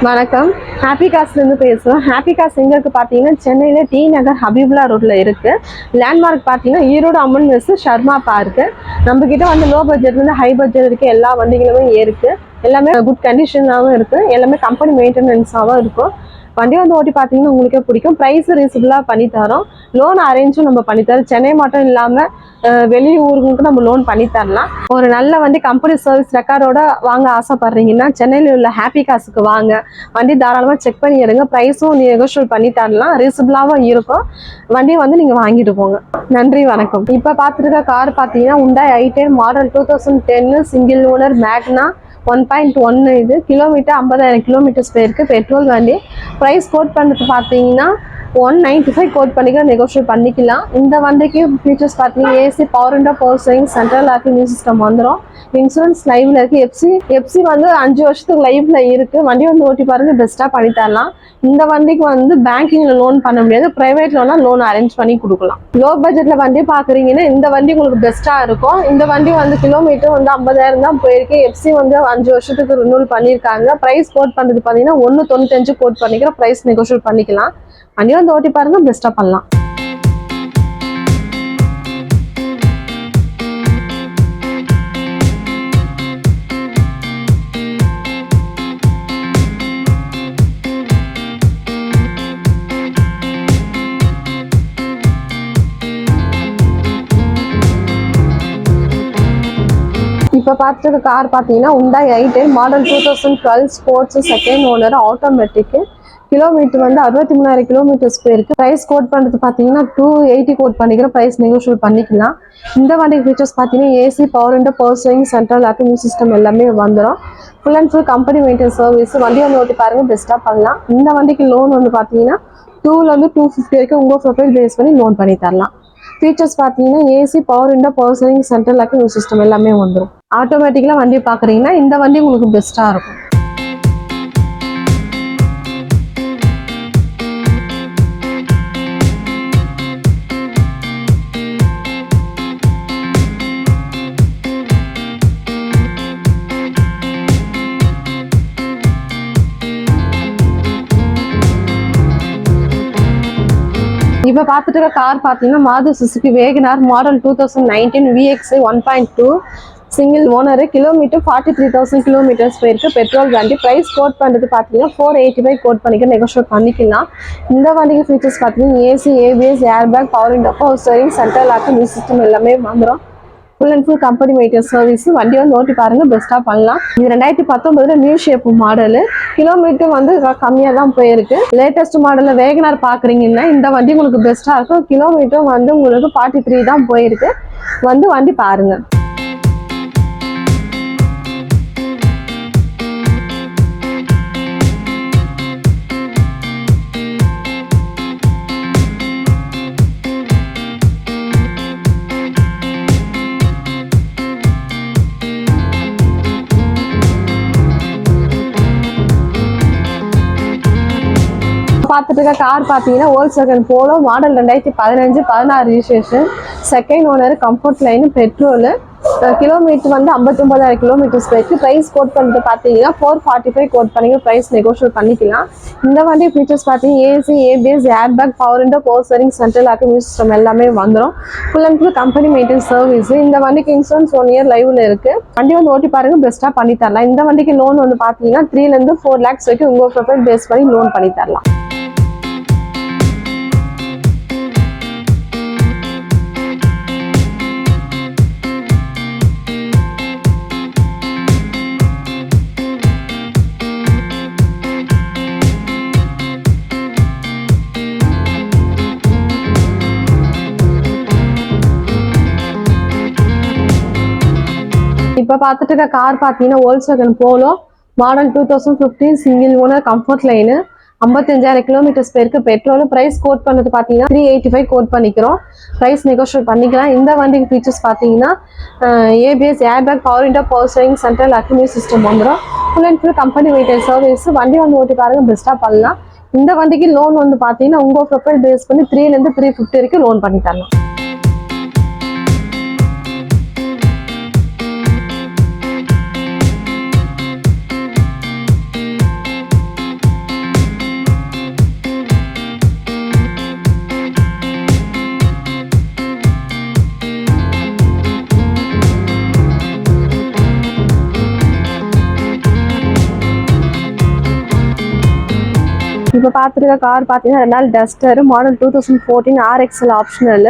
வணக்கம். ஹாப்பி காஸ்லேருந்து பேசுகிறோம். Happy cos எங்கே இருக்குது பார்த்தீங்கன்னா, சென்னையில் டி நகர் ஹபீபுல்லா ரோட்டில் இருக்குது. லேண்ட்மார்க் பார்த்தீங்கன்னா, ஈரோடு அம்மன் மெஸ் ஷர்மா பார்க்கு. நம்மக்கிட்ட வந்து லோ பட்ஜெட்லேருந்து ஹை பட்ஜெட் இருக்குது. எல்லா வண்டிகளுமே இருக்குது. எல்லாமே குட் கண்டிஷனாகவும் இருக்குது. எல்லாமே கம்பெனி மெயின்டெனன்ஸாகவும் இருக்கும். வண்டி வந்து ஓட்டி பார்த்தீங்கன்னா உங்களுக்கே பிடிக்கும். ப்ரைஸ் ரீசனபிளாக பண்ணித்தரோம். லோன் அரேஞ்சும் நம்ம பண்ணித்தரோம். சென்னை மட்டும் இல்லாமல் வெளியூருக்கு நம்ம லோன் பண்ணித்தரலாம். ஒரு நல்ல வண்டி கம்பெனி சர்வீஸ் ரெக்கார்டோட வாங்க ஆசைப்படுறீங்கன்னா சென்னையில் உள்ள ஹாப்பி காசுக்கு வாங்க. வண்டி தாராளமாக செக் பண்ணி எடுங்க. ப்ரைஸும் நெகோஷியேட் பண்ணி தரலாம். ரீசனபிளாகவும் இருக்கும். வண்டியை வந்து நீங்கள் வாங்கிட்டு போங்க. நன்றி, வணக்கம். இப்போ பார்த்துருக்க கார் பார்த்தீங்கன்னா Hyundai i10 model 2010 single owner மேக்னா 1.1. இது கிலோமீட்டர் 50,000 கிலோமீட்டர்ஸ் போயிருக்கு. பெட்ரோல் வண்டி. ப்ரைஸ் கோட் பண்ணுறது பார்த்தீங்கன்னா 195 கோட் பண்ணிக்கலாம். நெகோஷியேட் பண்ணிக்கலாம். இந்த வண்டிக்கு ஃபீச்சர்ஸ் பார்த்தீங்கன்னா AC, power window, power steering, central lock, music system வந்துடும். இன்சூரன்ஸ் லைவ்ல இருக்கு. எஃப்சி வந்து 5 வருஷத்துக்கு லைவ்ல இருக்கு. வண்டி வந்து ஓட்டி பாருங்க, பெஸ்ட்டாக பண்ணி தரலாம். இந்த வண்டிக்கு வந்து பேங்கிங்ல லோன் பண்ண முடியாது. பிரைவேட் லோனா லோன் அரேஞ்ச் பண்ணி கொடுக்கலாம். லோ பட்ஜெட்ல வண்டி பாக்குறீங்கன்னா இந்த வண்டி உங்களுக்கு பெஸ்ட்டா இருக்கும். இந்த வண்டி வந்து கிலோமீட்டர் வந்து 50,000 தான் போயிருக்கு. எஃப்சி வந்து 5 வருஷத்துக்கு ரினியூல் பண்ணியிருக்காங்க. பிரைஸ் கோட் பண்றது பாத்தீங்கன்னா 195 கோட் பண்ணிக்கிறோம். பிரைஸ் நெகோஷியேட் பண்ணிக்கலாம். வண்டி வந்து ஓட்டி பாருங்க, பெஸ்ட்டா பண்ணலாம். இப்போ பார்த்துருக்க கார் பார்த்தீங்கன்னா Hyundai i10 model 2012 sports second owner automatic. Kilometre வந்து 63,000 கிலோமீட்டர்ஸ் போயிருக்கு. ப்ரைஸ் கோட் பண்ணுறது பார்த்தீங்கன்னா 280 கோட் பண்ணிக்கிறோம். ப்ரைஸ் நெகோஷியேட் பண்ணிக்கலாம். இந்த வண்டி ஃபீச்சர்ஸ் பார்த்தீங்கன்னா AC, power window, power steering, central lock, music system எல்லாமே வந்துடும். Full and full company maintenance service. வண்டி வந்து ஓட்டி பாருங்க, பெஸ்ட்டாக பண்ணலாம். இந்த வண்டிக்கு லோன் வந்து பார்த்தீங்கன்னா 250 வரைக்கும் உங்கள் ப்ரொஃபைல் பேஸ் பண்ணி லோன் பண்ணி தரலாம். ஃபீச்சர்ஸ் பார்த்தீங்கன்னா AC, power window, power steering, central lock, music system எல்லாமே வந்துடும். ஆட்டோமேட்டிக்கலாக வண்டி பார்க்குறீங்கன்னா இந்த வண்டி உங்களுக்கு பெஸ்ட்டாக இருக்கும். இப்போ பார்த்துட்டு இருக்க கார் பார்த்தீங்கன்னா Maruti Suzuki Wagon R model 2019 VXI 1.2 single owner. Kilometre 43,000 kilometres போயிருக்கு. பெட்ரோல் வண்டி. ப்ரைஸ் கோட் பண்ணுறது பார்த்தீங்கன்னா 485 கோட் பண்ணிக்க நெகோஷியேட் பண்ணிக்கலாம். இந்த வண்டிக்கு ஃபீச்சர்ஸ் பார்த்தீங்கன்னா AC, ABS, air bag, power window, power steering, central lock, music system எல்லாமே வந்துடும். Full and full company maintenance service. வண்டி வந்து ஓட்டி பாருங்க, பெஸ்ட்டாக பண்ணலாம். இது 2019 நியூ ஷேப் மாடலு. கிலோமீட்டர் வந்து கம்மியாக தான் போயிருக்கு. லேட்டஸ்ட் மாடலில் வேகனார் பார்க்குறீங்கன்னா இந்த வண்டி உங்களுக்கு பெஸ்ட்டாக இருக்கும். கிலோமீட்டர் வந்து உங்களுக்கு 43 தான் போயிருக்கு. வந்து வண்டி பாருங்க. பார்த்துட்டு இருக்க கார் பார்த்தீங்கன்னா Volkswagen Polo model 2015-16 registration. Second owner, comfort line, petrol. Kilometre வந்து 59,000 கிலோமீட்டர்ஸ் போயிருக்கு. ப்ரைஸ் கோட் பண்ணிட்டு பார்த்தீங்கன்னா 445 கோட் பண்ணிங்க. ப்ரைஸ் நெகோஷியேட் பண்ணிக்கலாம். இந்த வண்டி ஃபீச்சர்ஸ் பார்த்தீங்கன்னா AC, ABS, air bag, power window, power steering, central lock, music system எல்லாமே வந்துடும். Full and full company maintenance service. இந்த வண்டிக்கு இன்சூரன்ஸ் 1 இயர் லைவ்ல இருக்கு. வண்டி வந்து ஓட்டி பாருங்க, பெஸ்ட்டாக பண்ணி தரலாம். இந்த வண்டிக்கு லோன் வந்து பார்த்தீங்கன்னா 3 to 4 lakhs வரைக்கும் உங்கள் ப்ரொஃபைல் பேஸ் பண்ணி லோன் பண்ணி தரலாம். இப்போ பார்த்துட்டு இருக்க கார் பார்த்தீங்கன்னா Volkswagen Polo model 2015 single owner, comfort line. 55,000 kilometres போயிருக்கு. பெட்ரோல். ப்ரைஸ் கோட் பண்ணது பார்த்தீங்கன்னா 385 கோட் பண்ணிக்கிறோம். ப்ரைஸ் நெகோஷியேட் பண்ணிக்கலாம். இந்த வண்டிக்கு ஃபீச்சர்ஸ் பார்த்தீங்கன்னா ABS, air bag, power window, power steering, central lock, music system வந்துடும். Full and full company maintenance service. வண்டி வந்து ஓட்டி பாருங்க, பெஸ்ட்டாக பண்ணலாம். இந்த வண்டிக்கு லோன் வந்து பார்த்தீங்கன்னா உங்கள் ப்ரொஃபைல் பேஸ் பண்ணி 3 to 350 வரைக்கும் லோன் பண்ணி தரலாம். இப்போ பார்த்துருக்க கார் பார்த்தீங்கன்னா ரெண்டாவது duster model 2014 RXL optional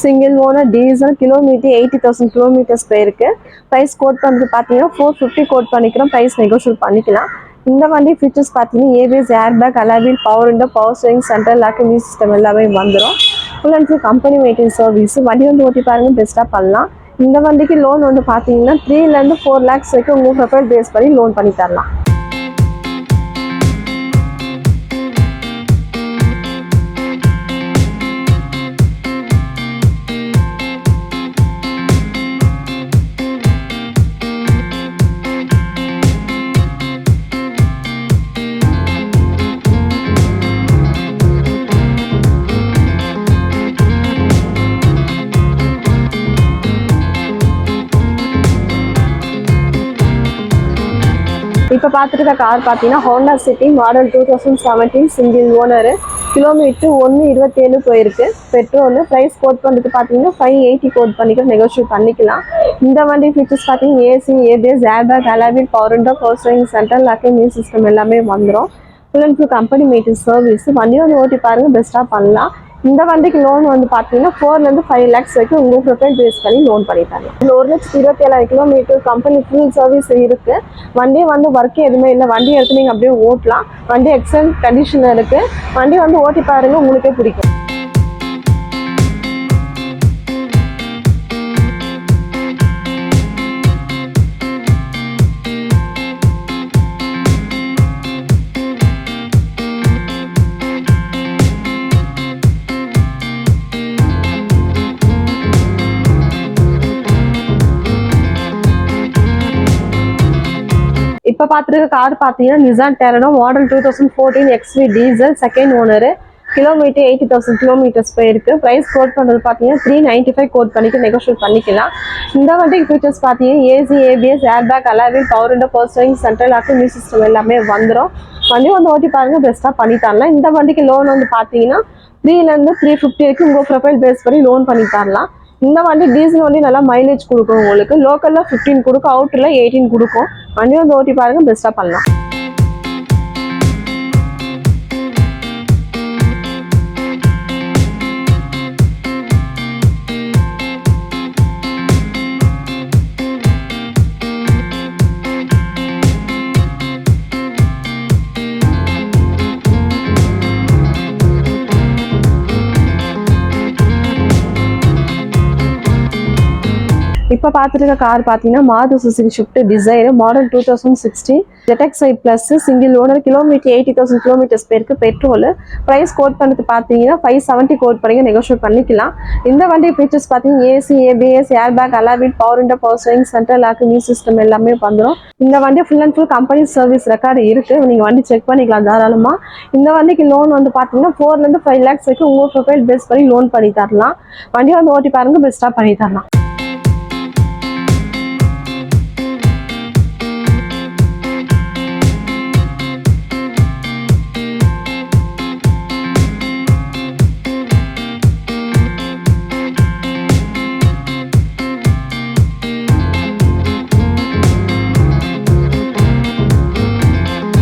single owner diesel kilometre 80,000 kilometres போயிருக்கு. ப்ரைஸ் கோட் பண்ணுறது பார்த்தீங்கன்னா 450 கோட் பண்ணிக்கிறோம். ப்ரைஸ் நெகோஷியேட் பண்ணிக்கலாம். இந்த வண்டி ஃபீச்சர்ஸ் பார்த்தீங்கன்னா ABS airbag alloy wheel power window power steering central lock music system எல்லாமே வந்துடும். Full and full company maintenance service. வண்டி வந்து ஓட்டி பாருங்க பெஸ்ட்டாக பண்ணலாம். இந்த வண்டிக்கு லோன் வந்து பார்த்தீங்கன்னா 3 to 4 lakhs வரைக்கும் உங்கள் ப்ரொஃபைல் பேஸ் பண்ணி லோன் பண்ணி தரலாம். இப்போ பார்த்துருக்க கார் பார்த்தீங்கன்னா Honda City model 2017 single owner kilometre 127 போயிருக்கு. பெட்ரோல் ப்ரைஸ் கோட் பண்ணுறது பார்த்தீங்கன்னா 580 கோட் பண்ணிக்கலாம். நெகோஷியேட் பண்ணிக்கலாம். இந்த வண்டி ஃபீச்சர்ஸ் பார்த்தீங்கன்னா AC ABS airbag alloy wheel power window power steering central lock music system எல்லாமே வந்துடும். Full and full company maintenance service. வண்டி வந்து ஓட்டி பாருங்க பெஸ்ட்டாக பண்ணலாம். இந்த வண்டிக்கு லோன் வந்து பார்த்தீங்கன்னா 4 to 5 lakhs வரைக்கும் உங்கள் ப்ரொஃபைல் பேஸ் பண்ணி லோன் பண்ணிட்டாங்க. 1,27,000 கிலோமீட்டர் கம்பெனி ஃபுல் சர்வீஸ் இருக்கு. வண்டி வந்து ஒர்க் எதுவுமே இல்லை. வண்டி எடுத்து நீங்கள் அப்படியே ஓட்டலாம். வண்டி எக்ஸலன்ட் கண்டிஷனில் இருக்கு. வண்டி வந்து ஓட்டி பாருங்க உங்களுக்கே பிடிக்கும். இப்போ பார்த்துருக்க கார் பார்த்தீங்கன்னா Nissan டெரனோ model 2014 XV diesel second owner kilometre 80,000 kilometres போயிருக்கு. ப்ரைஸ் கோட் பண்ணுறது பார்த்தீங்கன்னா 395 கோட் பண்ணிக்க நெகோஷியேட் பண்ணிக்கலாம். இந்த வண்டிக்கு ஃபீச்சர்ஸ் பார்த்தீங்கன்னா AC ABS airbag alloy wheel power window power steering central lock music system எல்லாமே வந்துடும். வண்டி வந்து ஓட்டி பாருங்க பெஸ்ட்டாக பண்ணி தரலாம். இந்த வண்டிக்கு லோன் வந்து பார்த்தீங்கன்னா 3 to 350 வரைக்கும் உங்கள் ப்ரொஃபைல் பேஸ் பண்ணி லோன் பண்ணி தரலாம். இந்த வண்டி டீசல் வண்டி நல்லா மைலேஜ் கொடுக்கும். உங்களுக்கு லோக்கல்ல 15 கொடுக்கும், அவுட்டர்ல 18 கொடுக்கும். வண்டி வந்து ஓட்டி பாருங்க பெஸ்ட்டாக பண்ணலாம். இப்போ பார்த்துருக்க கார் பார்த்தீங்கன்னா Maruti Suzuki Swift desire model 2016 ZX-i Plus single owner kilometre 80,000 kilometres பேருக்கு பெட்ரோல். ப்ரைஸ் கோட் பண்ணுறது பார்த்தீங்கன்னா 570 கோட் பண்ணி நெகோஷியேட் பண்ணிக்கலாம். இந்த வண்டி ஃபீச்சர்ஸ் பார்த்தீங்கன்னா AC ABS airbag alloy wheel power window power steering central lock music system எல்லாமே வந்துடும். இந்த வண்டி full and full company service record இருக்கு. நீங்கள் வண்டி செக் பண்ணிக்கலாம் தாராளமா. இந்த வண்டிக்கு லோன் வந்து பார்த்தீங்கன்னா 4 to 5 lakhs வரைக்கும் உங்கள் ப்ரொஃபைல் பேஸ் பண்ணி லோன் பண்ணி தரலாம். வண்டி வந்து ஓட்டி பாருங்க பெஸ்ட்டாக பண்ணி தரலாம்.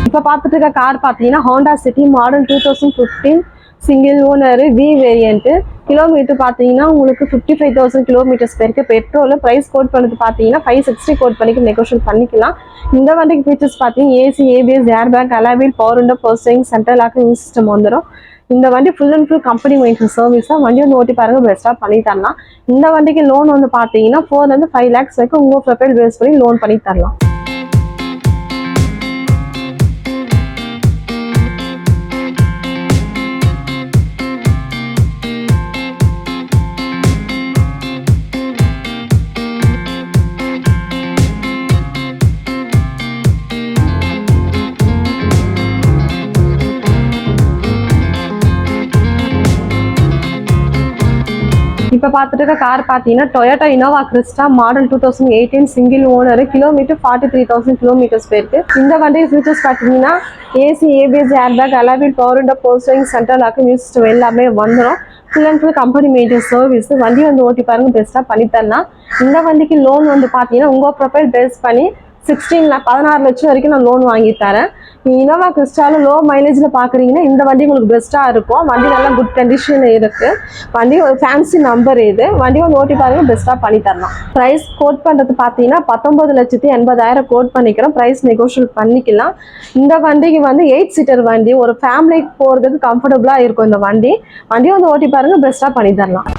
இப்போ பார்த்துட்டு இருக்க கார் பார்த்தீங்கன்னா Honda City model 2015 single owner V variant kilometre பார்த்தீங்கன்னா உங்களுக்கு 55,000 கிலோமீட்டர்ஸ் பேருக்கு பெட்ரோல். ப்ரைஸ் கோட் பண்ணுறது பார்த்தீங்கன்னா 560 கோட் பண்ணிக்க நெகோஷியேட் பண்ணிக்கலாம். இந்த வண்டிக்கு ஃபீச்சர்ஸ் பார்த்தீங்கன்னா AC ABS airbag alloy wheel power window power steering central lock music system வந்துடும். இந்த வண்டி full and full company maintenance service தான். வண்டி வந்து ஓட்டி பாருங்க பெஸ்ட்டாக பண்ணி தரலாம். இந்த வண்டிக்கு லோன் வந்து பார்த்தீங்கன்னா 4 to 5 lakhs வரைக்கும் உங்கள் ப்ரொஃபைல் பேஸ் பண்ணி லோன் பண்ணி தரலாம். இப்போ பார்த்துட்டு இருக்க கார் பார்த்தீங்கன்னா Toyota Innova Crysta model 2018 single owner kilometre 43,000 kilometres போயிருக்கு. இந்த வண்டி ஃபீச்சர்ஸ் பார்த்தீங்கன்னா AC ABS airbag alloy wheel power window power steering central lock music system எல்லாமே வந்துடும். Full and full company maintenance service. வண்டி வந்து ஓட்டி பாருங்க பெஸ்ட்டாக பண்ணி தரலாம். இந்த வண்டிக்கு லோன் வந்து பார்த்தீங்கன்னா உங்கள் ப்ரொஃபைல் பேஸ் பண்ணி 16 லட்சம் வரைக்கும் நான் லோன் வாங்கி தரேன். இனோவா கிறிஸ்டால லோ மைலேஜில் பார்க்குறீங்கன்னா இந்த வண்டி உங்களுக்கு பெஸ்ட்டாக இருக்கும். வண்டி நல்லா குட் கண்டிஷனில் இருக்குது. வண்டி ஒரு ஃபேன்சி நம்பர் இது. வண்டி வந்து ஓட்டி பாருங்கள், பெஸ்ட்டாக பண்ணி தரலாம். ப்ரைஸ் கோட் பண்ணுறது பார்த்தீங்கன்னா 19,80,000 கோட் பண்ணிக்கிறோம். ப்ரைஸ் நெகோஷியேட் பண்ணிக்கலாம். இந்த வண்டிக்கு வந்து 8 சீட்டர் வண்டி, ஒரு ஃபேமிலிக்கு போகிறதுக்கு கம்ஃபர்டபுளாக இருக்கும் இந்த வண்டி. வண்டியை வந்து ஓட்டி பாருங்கள், பெஸ்ட்டாக பண்ணி தரலாம்.